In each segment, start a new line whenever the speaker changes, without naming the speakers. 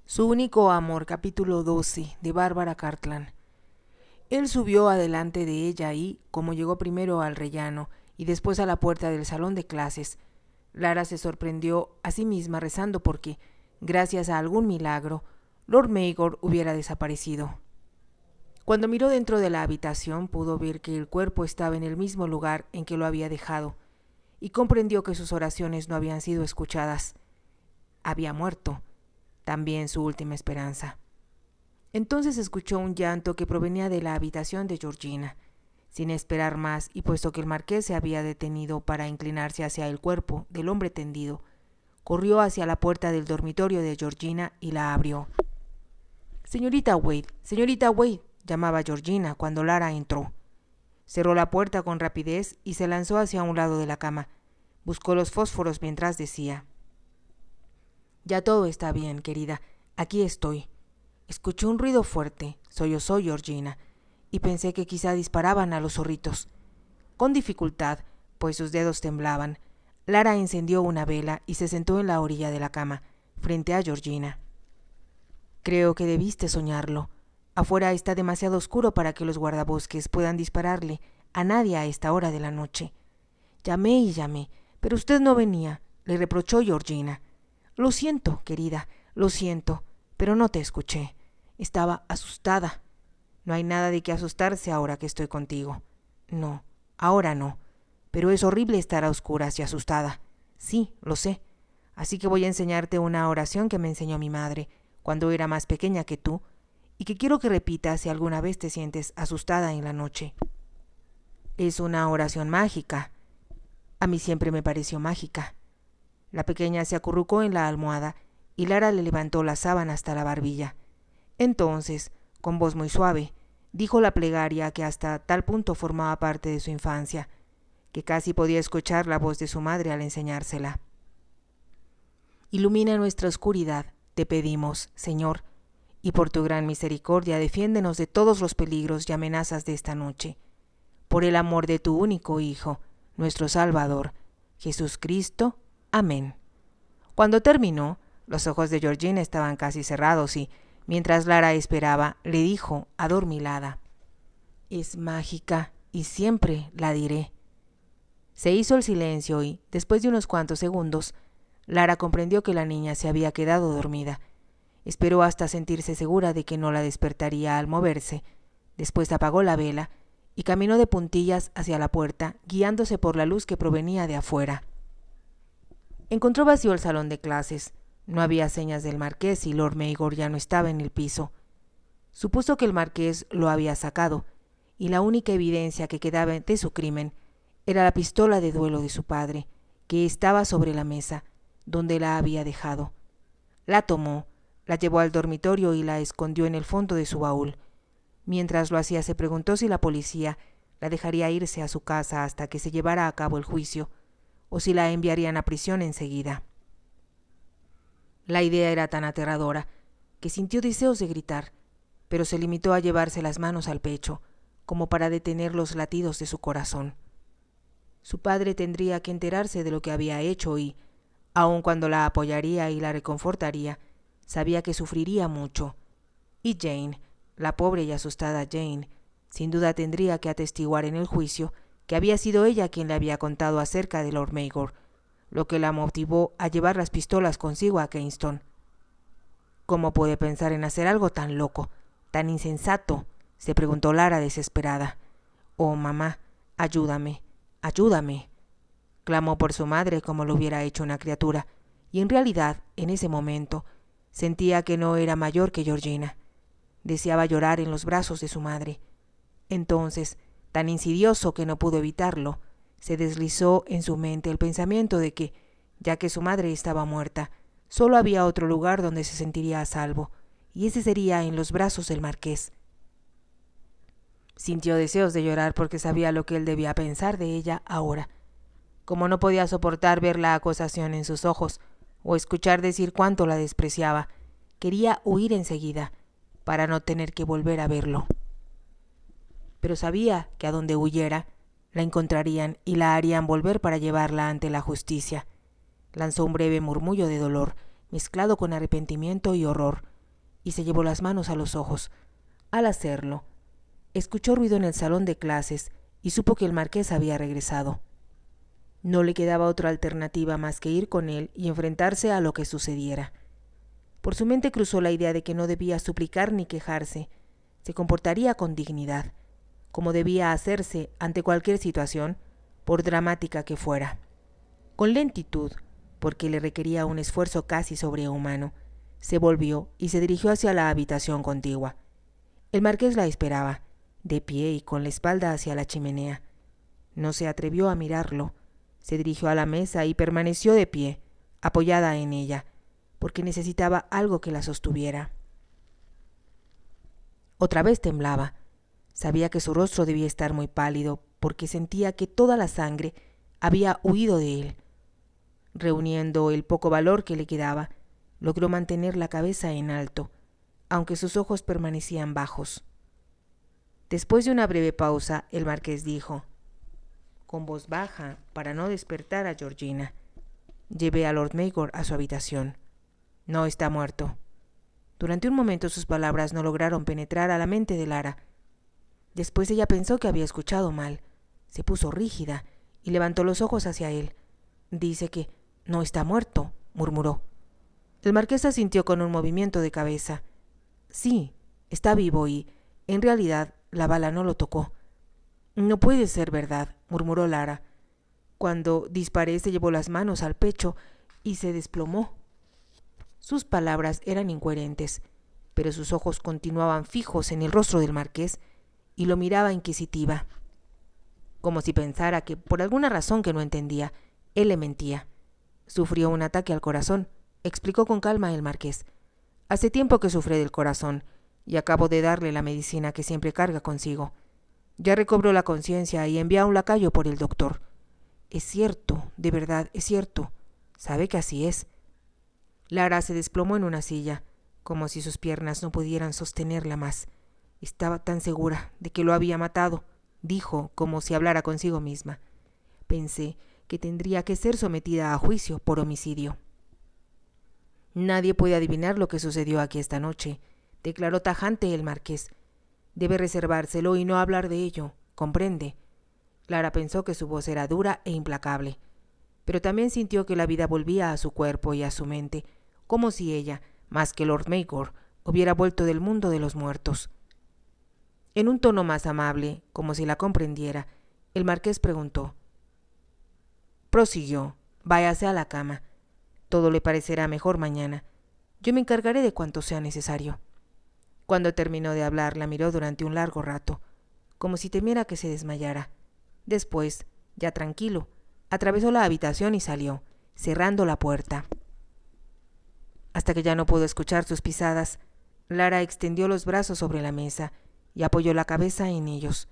Su único amor, capítulo 12, de Bárbara Cartland. Él subió adelante de ella y, como llegó primero al rellano y después a la puerta del salón de clases, Lara se sorprendió a sí misma rezando porque, gracias a algún milagro, Lord Mayor hubiera desaparecido. Cuando miró dentro de la habitación pudo ver que el cuerpo estaba en el mismo lugar en que lo había dejado, y comprendió que sus oraciones no habían sido escuchadas. Había muerto, también su última esperanza. Entonces escuchó un llanto que provenía de la habitación de Georgina. Sin esperar más, y puesto que el marqués se había detenido para inclinarse hacia el cuerpo del hombre tendido, corrió hacia la puerta del dormitorio de Georgina y la abrió. Señorita Wade, llamaba Georgina cuando Lara entró. Cerró la puerta con rapidez y se lanzó hacia un lado de la cama. Buscó los fósforos mientras decía: «Ya todo está bien, querida. Aquí estoy». Escuché un ruido fuerte, sollozó Georgina, y pensé que quizá disparaban a los zorritos. Con dificultad, pues sus dedos temblaban, Lara encendió una vela y se sentó en la orilla de la cama, frente a Georgina. «Creo que debiste soñarlo. Afuera está demasiado oscuro para que los guardabosques puedan dispararle a nadie a esta hora de la noche. Llamé y llamé, pero usted no venía», le reprochó Georgina. «Lo siento, querida, lo siento, pero no te escuché. Estaba asustada». «No hay nada de qué asustarse ahora que estoy contigo». «No, ahora no. Pero es horrible estar a oscuras y asustada». «Sí, lo sé. Así que voy a enseñarte una oración que me enseñó mi madre cuando era más pequeña que tú y que quiero que repitas si alguna vez te sientes asustada en la noche. Es una oración mágica. A mí siempre me pareció mágica». La pequeña se acurrucó en la almohada y Lara le levantó la sábana hasta la barbilla. Entonces, con voz muy suave, dijo la plegaria que hasta tal punto formaba parte de su infancia, que casi podía escuchar la voz de su madre al enseñársela. «Ilumina nuestra oscuridad, te pedimos, Señor, y por tu gran misericordia defiéndenos de todos los peligros y amenazas de esta noche. Por el amor de tu único Hijo, nuestro Salvador, Jesucristo. Amén». Cuando terminó, los ojos de Georgina estaban casi cerrados y, mientras Lara esperaba, le dijo, adormilada: «Es mágica y siempre la diré». Se hizo el silencio y, después de unos cuantos segundos, Lara comprendió que la niña se había quedado dormida. Esperó hasta sentirse segura de que no la despertaría al moverse. Después apagó la vela y caminó de puntillas hacia la puerta, guiándose por la luz que provenía de afuera. Encontró vacío el salón de clases. No había señas del marqués y Lord Mayor ya no estaba en el piso. Supuso que el marqués lo había sacado, y la única evidencia que quedaba de su crimen era la pistola de duelo de su padre, que estaba sobre la mesa, donde la había dejado. La tomó, la llevó al dormitorio y la escondió en el fondo de su baúl. Mientras lo hacía se preguntó si la policía la dejaría irse a su casa hasta que se llevara a cabo el juicio, o si la enviarían a prisión enseguida. La idea era tan aterradora que sintió deseos de gritar, pero se limitó a llevarse las manos al pecho, como para detener los latidos de su corazón. Su padre tendría que enterarse de lo que había hecho y, aun cuando la apoyaría y la reconfortaría, sabía que sufriría mucho. Y Jane, la pobre y asustada Jane, sin duda tendría que atestiguar en el juicio que había sido ella quien le había contado acerca de Lord Mayor, lo que la motivó a llevar las pistolas consigo a Kingston. «¿Cómo puede pensar en hacer algo tan loco, tan insensato?», se preguntó Lara desesperada. «Oh, mamá, ayúdame, ayúdame», clamó por su madre como lo hubiera hecho una criatura, y en realidad, en ese momento, sentía que no era mayor que Georgina. Deseaba llorar en los brazos de su madre. Entonces, tan insidioso que no pudo evitarlo, se deslizó en su mente el pensamiento de que, ya que su madre estaba muerta, solo había otro lugar donde se sentiría a salvo, y ese sería en los brazos del marqués. Sintió deseos de llorar porque sabía lo que él debía pensar de ella ahora. Como no podía soportar ver la acusación en sus ojos o escuchar decir cuánto la despreciaba, quería huir enseguida para no tener que volver a verlo. Pero sabía que a donde huyera, la encontrarían y la harían volver para llevarla ante la justicia. Lanzó un breve murmullo de dolor, mezclado con arrepentimiento y horror, y se llevó las manos a los ojos. Al hacerlo, escuchó ruido en el salón de clases y supo que el marqués había regresado. No le quedaba otra alternativa más que ir con él y enfrentarse a lo que sucediera. Por su mente cruzó la idea de que no debía suplicar ni quejarse. Se comportaría con dignidad, como debía hacerse ante cualquier situación, por dramática que fuera. Con lentitud, porque le requería un esfuerzo casi sobrehumano, se volvió y se dirigió hacia la habitación contigua. El marqués la esperaba, de pie y con la espalda hacia la chimenea. No se atrevió a mirarlo. Se dirigió a la mesa y permaneció de pie, apoyada en ella, porque necesitaba algo que la sostuviera. Otra vez temblaba. Sabía que su rostro debía estar muy pálido, porque sentía que toda la sangre había huido de él. Reuniendo el poco valor que le quedaba, logró mantener la cabeza en alto, aunque sus ojos permanecían bajos. Después de una breve pausa, el marqués dijo, con voz baja, para no despertar a Georgina: «Llevé a Lord Mayor a su habitación. No está muerto». Durante un momento sus palabras no lograron penetrar a la mente de Lara. Después ella pensó que había escuchado mal. Se puso rígida y levantó los ojos hacia él. «Dice que no está muerto», murmuró. El marqués asintió con un movimiento de cabeza. «Sí, está vivo y, en realidad, la bala no lo tocó». «No puede ser verdad», murmuró Lara. «Cuando disparé se llevó las manos al pecho y se desplomó». Sus palabras eran incoherentes, pero sus ojos continuaban fijos en el rostro del marqués y lo miraba inquisitiva, como si pensara que, por alguna razón que no entendía, él le mentía. «Sufrió un ataque al corazón», explicó con calma el marqués. «Hace tiempo que sufre del corazón y acabo de darle la medicina que siempre carga consigo. Ya recobró la conciencia y envía a un lacayo por el doctor». «Es cierto, de verdad, es cierto. Sabe que así es». Lara se desplomó en una silla, como si sus piernas no pudieran sostenerla más. «Estaba tan segura de que lo había matado», dijo, como si hablara consigo misma. «Pensé que tendría que ser sometida a juicio por homicidio». «Nadie puede adivinar lo que sucedió aquí esta noche», declaró tajante el marqués. «Debe reservárselo y no hablar de ello, ¿comprende?». Lara pensó que su voz era dura e implacable, pero también sintió que la vida volvía a su cuerpo y a su mente, como si ella, más que Lord Mayor, hubiera vuelto del mundo de los muertos. En un tono más amable, como si la comprendiera, el marqués preguntó. Prosiguió: «Váyase a la cama. Todo le parecerá mejor mañana. Yo me encargaré de cuanto sea necesario». Cuando terminó de hablar, la miró durante un largo rato, como si temiera que se desmayara. Después, ya tranquilo, atravesó la habitación y salió, cerrando la puerta. Hasta que ya no pudo escuchar sus pisadas, Lara extendió los brazos sobre la mesa y apoyó la cabeza en ellos.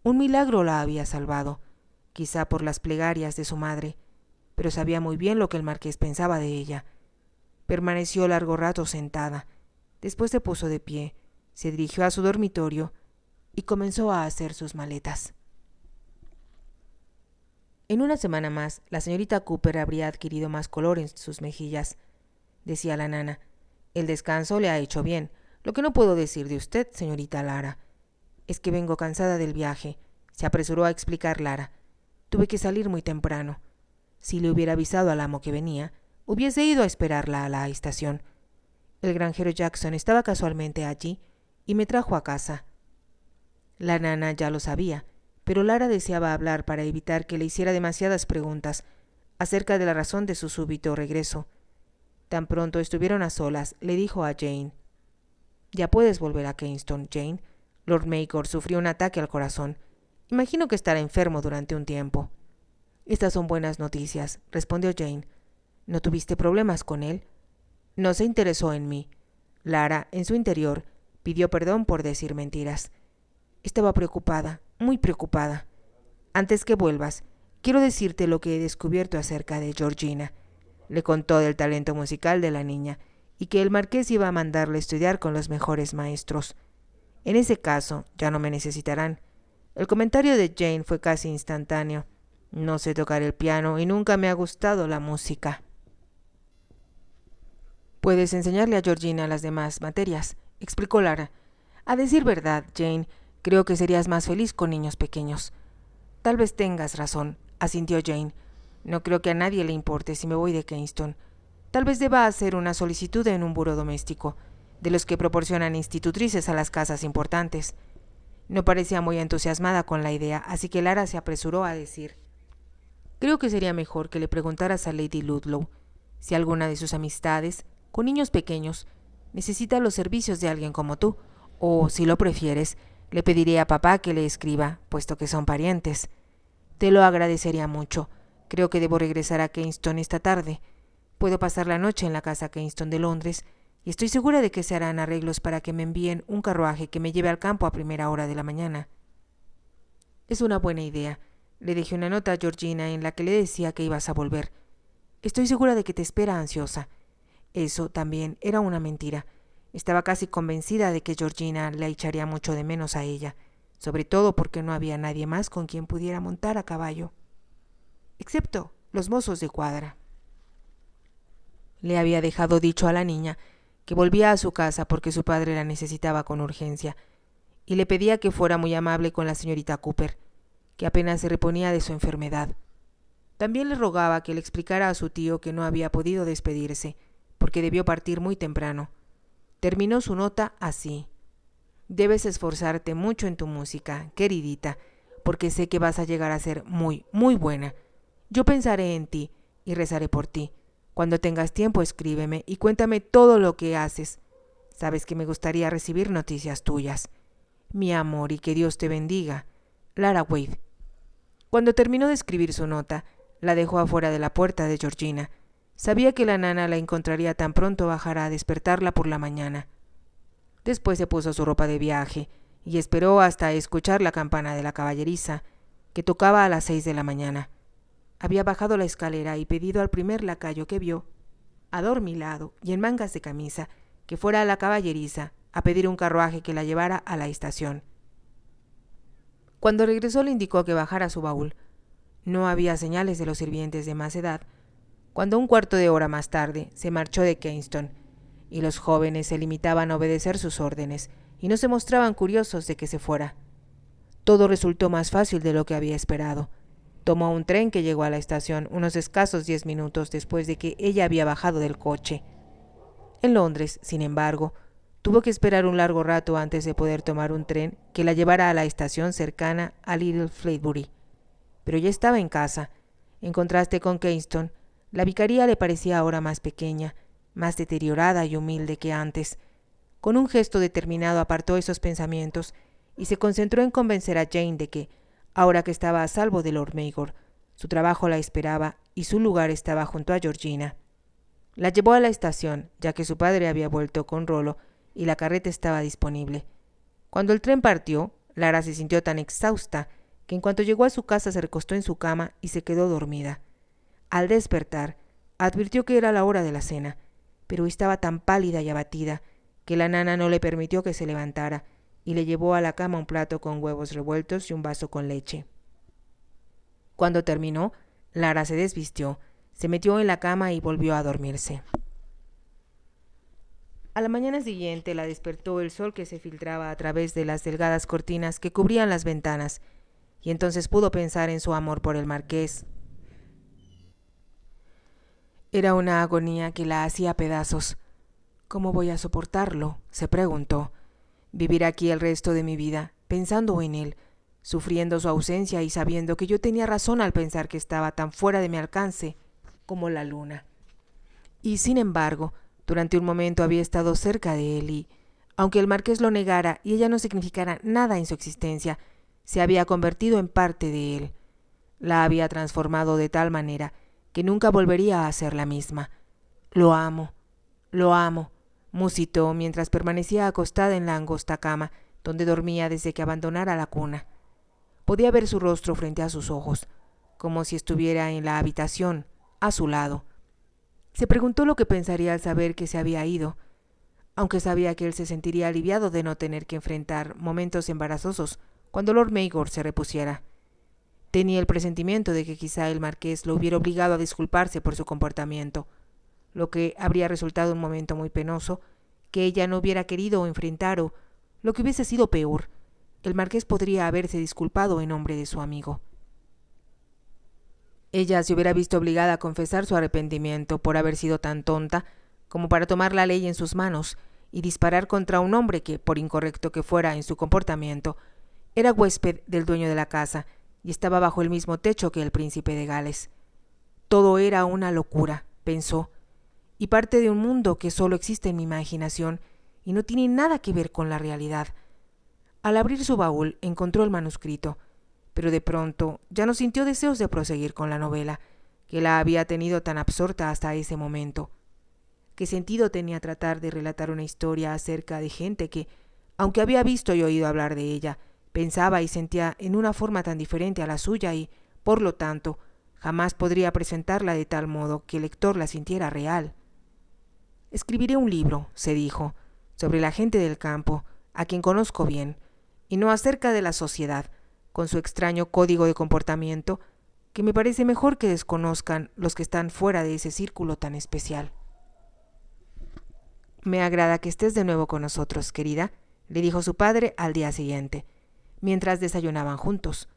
Un milagro la había salvado, quizá por las plegarias de su madre, pero sabía muy bien lo que el marqués pensaba de ella. Permaneció largo rato sentada. Después se puso de pie, se dirigió a su dormitorio y comenzó a hacer sus maletas. En una semana más, la señorita Cooper habría adquirido más color en sus mejillas. Decía la nana: «El descanso le ha hecho bien. Lo que no puedo decir de usted, señorita Lara, es que vengo cansada del viaje», se apresuró a explicar Lara. «Tuve que salir muy temprano. Si le hubiera avisado al amo que venía, hubiese ido a esperarla a la estación. El granjero Jackson estaba casualmente allí y me trajo a casa». La nana ya lo sabía, pero Lara deseaba hablar para evitar que le hiciera demasiadas preguntas acerca de la razón de su súbito regreso. Tan pronto estuvieron a solas, le dijo a Jane: «Ya puedes volver a Kingston, Jane. Lord Mayor sufrió un ataque al corazón. Imagino que estará enfermo durante un tiempo». «Estas son buenas noticias», respondió Jane. «¿No tuviste problemas con él?» «No se interesó en mí». Lara, en su interior, pidió perdón por decir mentiras. «Estaba preocupada, muy preocupada. Antes que vuelvas, quiero decirte lo que he descubierto acerca de Georgina». Le contó del talento musical de la niña y que el marqués iba a mandarle estudiar con los mejores maestros. «En ese caso, ya no me necesitarán». El comentario de Jane fue casi instantáneo. «No sé tocar el piano y nunca me ha gustado la música». Puedes enseñarle a Georgina las demás materias, explicó Lara. A decir verdad, Jane, creo que serías más feliz con niños pequeños. Tal vez tengas razón, asintió Jane. No creo que a nadie le importe si me voy de Kensington. Tal vez deba hacer una solicitud en un buró doméstico, de los que proporcionan institutrices a las casas importantes. No parecía muy entusiasmada con la idea, así que Lara se apresuró a decir: creo que sería mejor que le preguntaras a Lady Ludlow si alguna de sus amistades, con niños pequeños, necesita los servicios de alguien como tú, o, si lo prefieres, le pediré a papá que le escriba, puesto que son parientes. Te lo agradecería mucho. Creo que debo regresar a Kensington esta tarde. Puedo pasar la noche en la casa Kensington de Londres, y estoy segura de que se harán arreglos para que me envíen un carruaje que me lleve al campo a primera hora de la mañana. Es una buena idea. Le dejé una nota a Georgina en la que le decía que ibas a volver. Estoy segura de que te espera ansiosa. Eso también era una mentira. Estaba casi convencida de que Georgina la echaría mucho de menos a ella, sobre todo porque no había nadie más con quien pudiera montar a caballo, excepto los mozos de cuadra. Le había dejado dicho a la niña que volvía a su casa porque su padre la necesitaba con urgencia, y le pedía que fuera muy amable con la señorita Cooper, que apenas se reponía de su enfermedad. También le rogaba que le explicara a su tío que no había podido despedirse, porque debió partir muy temprano. Terminó su nota así: debes esforzarte mucho en tu música, queridita, porque sé que vas a llegar a ser muy, muy buena. Yo pensaré en ti y rezaré por ti. Cuando tengas tiempo, escríbeme y cuéntame todo lo que haces. Sabes que me gustaría recibir noticias tuyas. Mi amor, y que Dios te bendiga. Lara Wade. Cuando terminó de escribir su nota, la dejó afuera de la puerta de Georgina. Sabía que la nana la encontraría tan pronto bajara a despertarla por la mañana. Después se puso su ropa de viaje y esperó hasta escuchar la campana de la caballeriza, que tocaba a las 6 de la mañana. Había bajado la escalera y pedido al primer lacayo que vio, adormilado y en mangas de camisa, que fuera a la caballeriza a pedir un carruaje que la llevara a la estación. Cuando regresó le indicó que bajara su baúl. No había señales de los sirvientes de más edad, cuando un cuarto de hora más tarde se marchó de Kensington, y los jóvenes se limitaban a obedecer sus órdenes y no se mostraban curiosos de que se fuera. Todo resultó más fácil de lo que había esperado. Tomó un tren que llegó a la estación unos escasos 10 minutos después de que ella había bajado del coche. En Londres, sin embargo, tuvo que esperar un largo rato antes de poder tomar un tren que la llevara a la estación cercana a Little Fleetbury. Pero ya estaba en casa. En contraste con Kensington, la vicaría le parecía ahora más pequeña, más deteriorada y humilde que antes. Con un gesto determinado apartó esos pensamientos y se concentró en convencer a Jane de que, ahora que estaba a salvo de Lord Mayor, su trabajo la esperaba y su lugar estaba junto a Georgina. La llevó a la estación, ya que su padre había vuelto con Rollo y la carreta estaba disponible. Cuando el tren partió, Lara se sintió tan exhausta que en cuanto llegó a su casa se recostó en su cama y se quedó dormida. Al despertar, advirtió que era la hora de la cena, pero estaba tan pálida y abatida que la nana no le permitió que se levantara y le llevó a la cama un plato con huevos revueltos y un vaso con leche. Cuando terminó, Lara se desvistió, se metió en la cama y volvió a dormirse. A la mañana siguiente la despertó el sol que se filtraba a través de las delgadas cortinas que cubrían las ventanas, y entonces pudo pensar en su amor por el marqués. Era una agonía que la hacía pedazos. ¿Cómo voy a soportarlo?, se preguntó. Vivir aquí el resto de mi vida, pensando en él, sufriendo su ausencia y sabiendo que yo tenía razón al pensar que estaba tan fuera de mi alcance como la luna. Y sin embargo, durante un momento había estado cerca de él y, aunque el marqués lo negara y ella no significara nada en su existencia, se había convertido en parte de él. La había transformado de tal manera que nunca volvería a ser la misma. Lo amo, musitó mientras permanecía acostada en la angosta cama donde dormía desde que abandonara la cuna. Podía ver su rostro frente a sus ojos, como si estuviera en la habitación, a su lado. Se preguntó lo que pensaría al saber que se había ido, aunque sabía que él se sentiría aliviado de no tener que enfrentar momentos embarazosos cuando Lord Mayor se repusiera. Tenía el presentimiento de que quizá el marqués lo hubiera obligado a disculparse por su comportamiento. lo que habría resultado un momento muy penoso, que ella no hubiera querido enfrentar o, lo que hubiese sido peor, el marqués podría haberse disculpado en nombre de su amigo. Ella se hubiera visto obligada a confesar su arrepentimiento por haber sido tan tonta como para tomar la ley en sus manos y disparar contra un hombre que, por incorrecto que fuera en su comportamiento, era huésped del dueño de la casa y estaba bajo el mismo techo que el príncipe de Gales. Todo era una locura, pensó, y parte de un mundo que solo existe en mi imaginación y no tiene nada que ver con la realidad. Al abrir su baúl encontró el manuscrito, pero de pronto ya no sintió deseos de proseguir con la novela, que la había tenido tan absorta hasta ese momento. ¿Qué sentido tenía tratar de relatar una historia acerca de gente que, aunque había visto y oído hablar de ella, pensaba y sentía en una forma tan diferente a la suya y, por lo tanto, jamás podría presentarla de tal modo que el lector la sintiera real? Escribiré un libro, se dijo, sobre la gente del campo, a quien conozco bien, y no acerca de la sociedad, con su extraño código de comportamiento, que me parece mejor que desconozcan los que están fuera de ese círculo tan especial. Me agrada que estés de nuevo con nosotros, querida, le dijo su padre al día siguiente, mientras desayunaban juntos.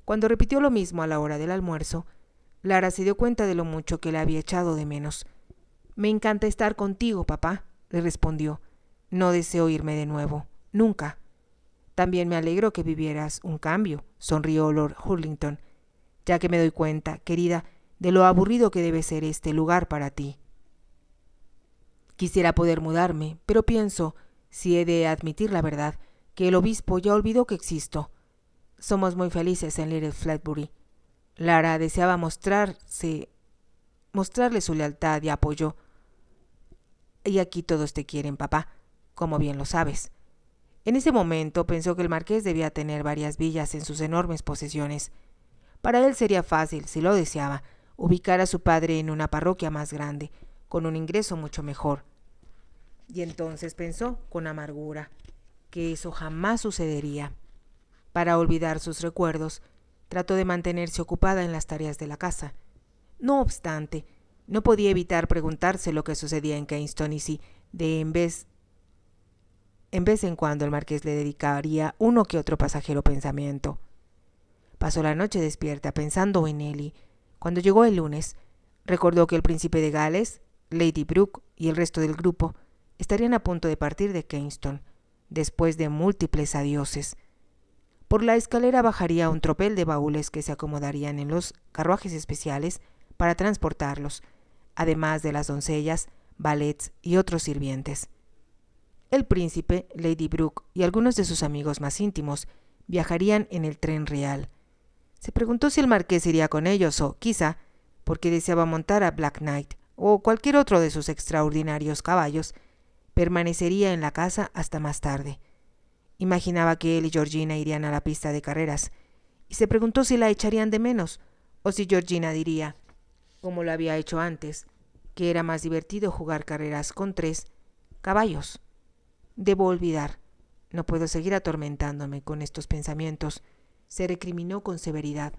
Cuando repitió lo mismo a la hora del almuerzo, Lara se dio cuenta de lo mucho que le había echado de menos. Me encanta estar contigo, papá, le respondió. No deseo irme de nuevo, nunca. También me alegro que vivieras un cambio, sonrió Lord Hurlington, ya que me doy cuenta, querida, de lo aburrido que debe ser este lugar para ti. Quisiera poder mudarme, pero pienso, si he de admitir la verdad, que el obispo ya olvidó que existo. Somos muy felices en Little Flatbury. Lara deseaba mostrarle su lealtad y apoyo. Y aquí todos te quieren, papá, como bien lo sabes. En ese momento pensó que el marqués debía tener varias villas en sus enormes posesiones. Para él sería fácil, si lo deseaba, ubicar a su padre en una parroquia más grande, con un ingreso mucho mejor. Y entonces pensó, con amargura, que eso jamás sucedería. Para olvidar sus recuerdos, trató de mantenerse ocupada en las tareas de la casa. No obstante, no podía evitar preguntarse lo que sucedía en Kingston y si, en vez en cuando, el marqués le dedicaría uno que otro pasajero pensamiento. Pasó la noche despierta pensando en él y, cuando llegó el lunes, recordó que el príncipe de Gales, Lady Brooke y el resto del grupo estarían a punto de partir de Kingston, después de múltiples adioses. Por la escalera bajaría un tropel de baúles que se acomodarían en los carruajes especiales para transportarlos, además de las doncellas, valets y otros sirvientes. El príncipe, Lady Brooke y algunos de sus amigos más íntimos viajarían en el tren real. Se preguntó si el marqués iría con ellos o, quizá, porque deseaba montar a Black Knight o cualquier otro de sus extraordinarios caballos, permanecería en la casa hasta más tarde. Imaginaba que él y Georgina irían a la pista de carreras, y se preguntó si la echarían de menos, o si Georgina diría, como lo había hecho antes, que era más divertido jugar carreras con 3 caballos. Debo olvidar, no puedo seguir atormentándome con estos pensamientos, se recriminó con severidad.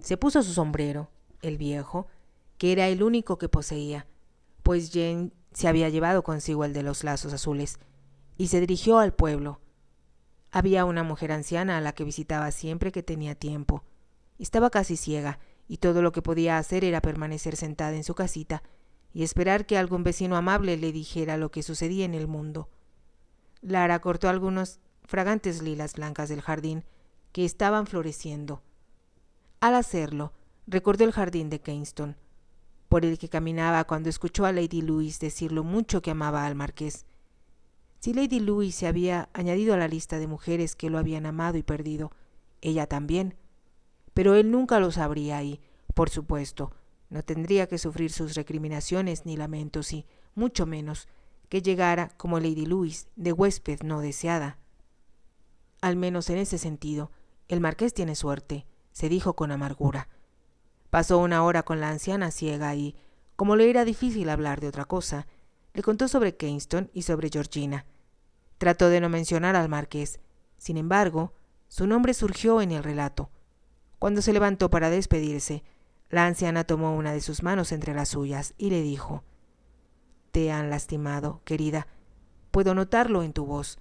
Se puso su sombrero, el viejo, que era el único que poseía, pues Jane se había llevado consigo el de los lazos azules, y se dirigió al pueblo. Había una mujer anciana a la que visitaba siempre que tenía tiempo. Estaba casi ciega, y todo lo que podía hacer era permanecer sentada en su casita y esperar que algún vecino amable le dijera lo que sucedía en el mundo. Lara cortó algunos fragantes lilas blancas del jardín que estaban floreciendo. Al hacerlo, recordó el jardín de Kingston, por el que caminaba cuando escuchó a Lady Louise decir lo mucho que amaba al marqués. Si Lady Louise se había añadido a la lista de mujeres que lo habían amado y perdido, ella también. Pero él nunca lo sabría y, por supuesto, no tendría que sufrir sus recriminaciones ni lamentos y, mucho menos, que llegara, como Lady Louise, de huésped no deseada. Al menos en ese sentido, el marqués tiene suerte, se dijo con amargura. Pasó una hora con la anciana ciega y, como le era difícil hablar de otra cosa, le contó sobre Kingston y sobre Georgina. Trató de no mencionar al marqués. Sin embargo, su nombre surgió en el relato. Cuando se levantó para despedirse, La anciana tomó una de sus manos entre las suyas y le dijo: «Te han lastimado, querida. Puedo notarlo en tu voz.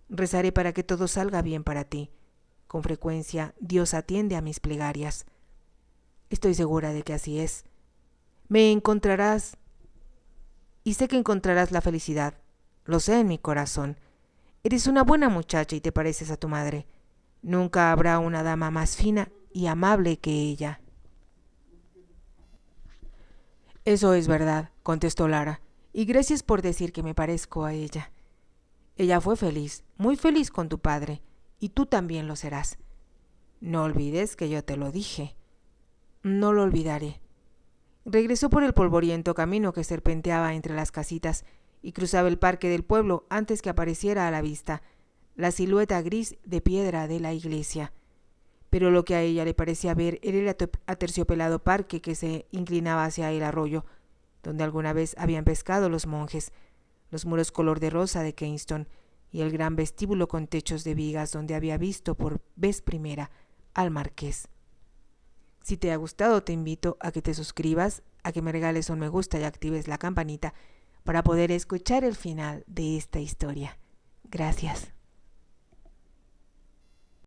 Rezaré para que todo salga bien para ti. Con frecuencia Dios atiende a mis plegarias. Estoy segura de que así es. Me encontrarás y sé que encontrarás la felicidad. Lo sé en mi corazón. Eres una buena muchacha y te pareces a tu madre. Nunca habrá una dama más fina y amable que ella». «Eso es verdad», contestó Lara, «y gracias por decir que me parezco a ella. Ella fue feliz, muy feliz con tu padre, y tú también lo serás. No olvides que yo te lo dije». «No lo olvidaré». Regresó por el polvoriento camino que serpenteaba entre las casitas y cruzaba el parque del pueblo antes que apareciera a la vista la silueta gris de piedra de la iglesia. Pero lo que a ella le parecía ver era el aterciopelado parque que se inclinaba hacia el arroyo, donde alguna vez habían pescado los monjes, los muros color de rosa de Kingston y el gran vestíbulo con techos de vigas donde había visto por vez primera al marqués. Si te ha gustado, te invito a que te suscribas, a que me regales un me gusta y actives la campanita para poder escuchar el final de esta historia. Gracias.